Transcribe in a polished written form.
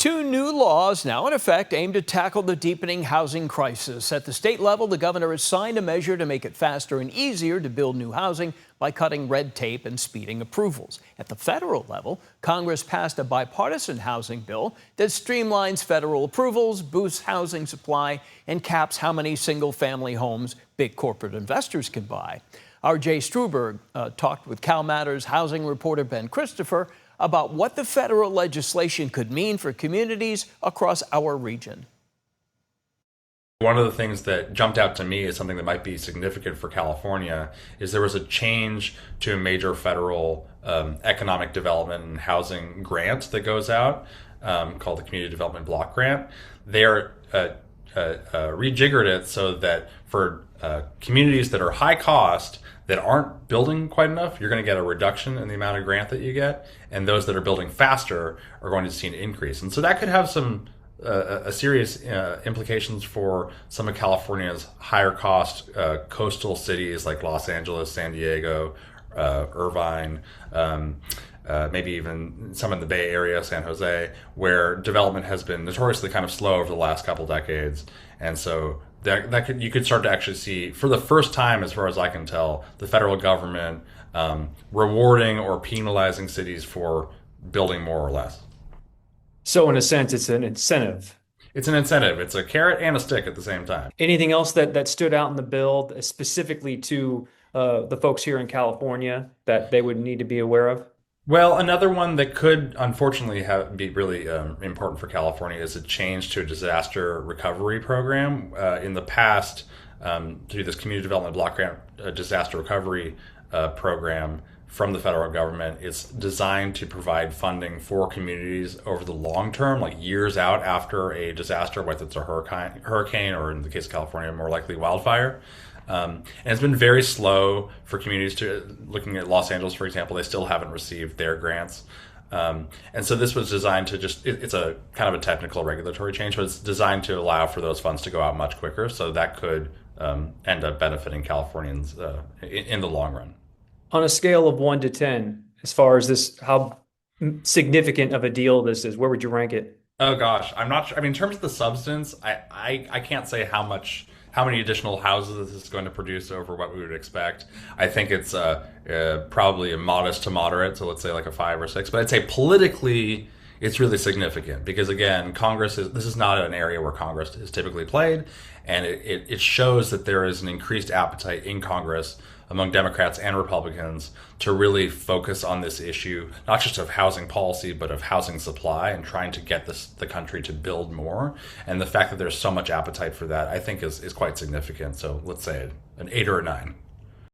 Two new laws now in effect aim to tackle the deepening housing crisis. At the state level, the governor has signed a measure to make it faster and easier to build new housing by cutting red tape and speeding approvals. At the federal level, Congress passed a bipartisan housing bill that streamlines federal approvals, boosts housing supply, and caps how many single-family homes big corporate investors can buy. Our Jay Struberg talked with Cal Matters housing reporter Ben Christopher about what the federal legislation could mean for communities across our region. One of the things that jumped out to me as something that might be significant for California is there was a change to a major federal economic development and housing grant that goes out called the Community Development Block Grant. They are rejiggered it so that for communities that are high cost that aren't building quite enough, you're going to get a reduction in the amount of grant that you get, and those that are building faster are going to see an increase. And so that could have some serious implications for some of California's higher cost coastal cities like Los Angeles, San Diego, Irvine, maybe even some in the Bay Area, San Jose, where development has been notoriously kind of slow over the last couple decades. And so you could start to actually see, for the first time, as far as I can tell, the federal government rewarding or penalizing cities for building more or less. So in a sense, it's an incentive. It's an incentive. It's a carrot and a stick at the same time. Anything else that stood out in the bill specifically to the folks here in California that they would need to be aware of? Well, another one that could unfortunately be really important for California is a change to a disaster recovery program. In the past, through this Community Development Block Grant disaster recovery program from the federal government, it's designed to provide funding for communities over the long term, like years out after a disaster, whether it's a hurricane or, in the case of California, more likely wildfire. And it's been very slow for communities looking at Los Angeles, for example, they still haven't received their grants. And so this was designed to it's a kind of a technical regulatory change, but it's designed to allow for those funds to go out much quicker. So that could end up benefiting Californians in the long run. On a scale of 1 to 10, as far as this, how significant of a deal this is, where would you rank it? Oh gosh, I'm not sure. I mean, in terms of the substance, I can't say how many additional houses this is going to produce over what we would expect. I think it's probably a modest to moderate, so let's say like a 5 or 6. But I'd say politically, it's really significant because, again, this is not an area where Congress is typically played, and it shows that there is an increased appetite in Congress among Democrats and Republicans to really focus on this issue, not just of housing policy, but of housing supply and trying to get the country to build more. And the fact that there's so much appetite for that, I think, is quite significant. So let's say an 8 or a 9.